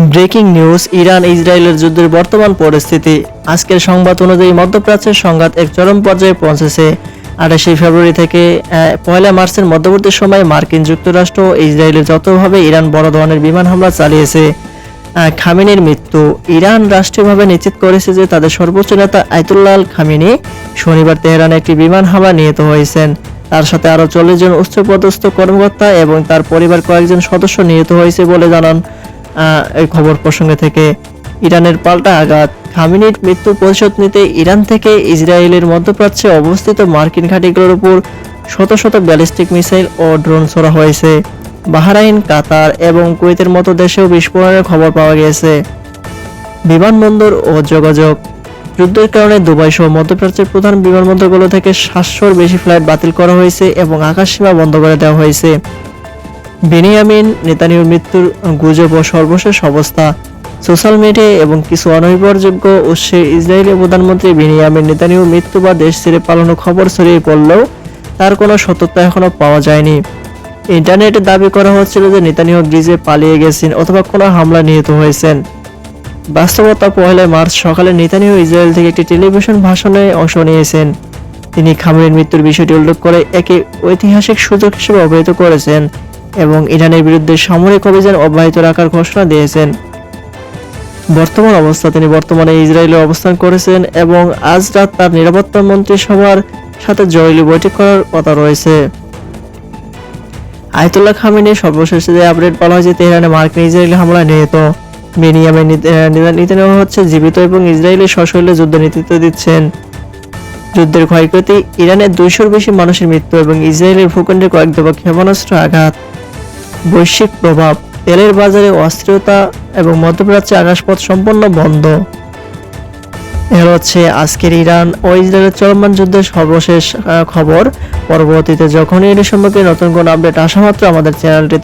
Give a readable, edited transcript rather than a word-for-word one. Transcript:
Breaking news, Iran ইসরায়েলের যুদ্ধের বর্তমান পরিস্থিতি। আজকের সংবাদ অনুযায়ী মধ্যপ্রাচ্যের সংঘাত এক চরম পর্যায়ে পৌঁছেছে। 28 ফেব্রুয়ারি থেকে 1 মার্চের মধ্যবর্তী সময়ে মার্কিন যুক্তরাষ্ট্র ও ইসরায়েলের যৌথভাবে ইরান বড় ধরনের বিমান হামলা চালিয়েছে। খামেনির মৃত্যু। ইরান রাষ্ট্রীয়ভাবে নিশ্চিত করেছে যে তাদের সর্বোচ্চ নেতা আয়াতুল্লাহ আল খামেনি শনিবার তেহরানে একটি বিমান হামলা নিহত হয়েছেন। তার সাথে আরও 40 জন উচ্চপদস্থ কর্মকর্তা এবং তার পরিবার কয়েকজন সদস্য নিহত হয়েছে বলে জানান এই খবর প্রসঙ্গে থেকে। ইরানের পাল্টা আঘাত। খামেনির মৃত্যু প্রতিশোধ নিতে ইরান থেকে ইসরায়েলের মধ্যপ্রাচ্যে অবস্থিত মার্কিন ঘাঁটিগুলোর উপর শত শত ব্যালিস্টিক মিসাইল ও ড্রোন ছোড়া হয়েছে। বাহরাইন, কাতার এবং কুয়েতের মতো দেশেও বিস্ফোরণের খবর পাওয়া গিয়েছে। বিমানবন্দর ও যোগাযোগ। যুদ্ধের কারণে দুবাই সহ মধ্যপ্রাচ্যের প্রধান বিমানবন্দরগুলো থেকে 700-র বেশি ফ্লাইট বাতিল করা হয়েছে এবং আকাশসীমা বন্ধ করে দেওয়া হয়েছে। বেনিয়ামিন নেতানিয়াহুর মৃত্যুর গুজব ও সর্বশেষ অবস্থা। সোশ্যাল মিডিয়া এবং কিছু অনির্ভরযোগ্য উৎসে ইসরায়েলি প্রধানমন্ত্রী বেনিয়ামিন নেতানিয়াহুর মৃত্যু বা দেশ ছেড়ে পালানোর খবর ছড়িয়ে পড়লেও তার কোনো সত্যতা এখনো পাওয়া যায়নি। ইন্টারনেটে দাবি করা হচ্ছিল যে নেতানিয়াহু ব্রিজে পালিয়ে গেছেন অথবা কোনো হামলা নিহত হয়েছেন। বাস্তবতা 1 মার্চ সকালে নেতানিয়াহু ইসরায়েল থেকে একটি টেলিভিশন ভাষণে অংশ নিয়েছেন। তিনি খামেনির মৃত্যুর বিষয়টি উল্লেখ করে একে ঐতিহাসিক সুযোগ হিসেবে অভিহিত করেছেন এবং ইরানের বিরুদ্ধে সামরিক অভিযান অব্যাহত রাখার ঘোষণা দিয়েছেন। বর্তমান অবস্থা। তিনি বর্তমানে ইসরায়েলে অবস্থান করেছেন এবং আজ রাত তার নিরাপত্তা মন্ত্রিসভার সাথে জরুরি বৈঠক করার কথা রয়েছে। আয়াতুল্লাহ খামেনির সর্বশেষ যে আপডেট বলা হয়েছে তেহরানে মার্কিন ইসরায়েলি হামলায় নিহত। বেনিয়ামিন নেতানিয়াহু হচ্ছে জীবিত এবং ইসরায়েলি সশরীরে যুদ্ধ নেতৃত্ব দিচ্ছেন। যুদ্ধের ক্ষয়ক্ষতি। ইরানের 200-র বেশি মানুষের মৃত্যু এবং ইসরায়েলের ভূখণ্ডে কয়েক দফা ক্ষেপণাস্ত্র আঘাত। বৈশ্বিক প্রভাব। তেলের বাজারে অস্থিরতা এবং মধ্যপ্রাচ্যে আকাশপথ সম্পূর্ণ বন্ধ। এর হচ্ছে আজকের ইরান ও ইসরায়েলের চলমান যুদ্ধের সর্বশেষ খবর। পরবর্তীতে যখনই এর সম্পর্কে নতুন কোনো আপডেট আসা মাত্র আমাদের চ্যানেলটি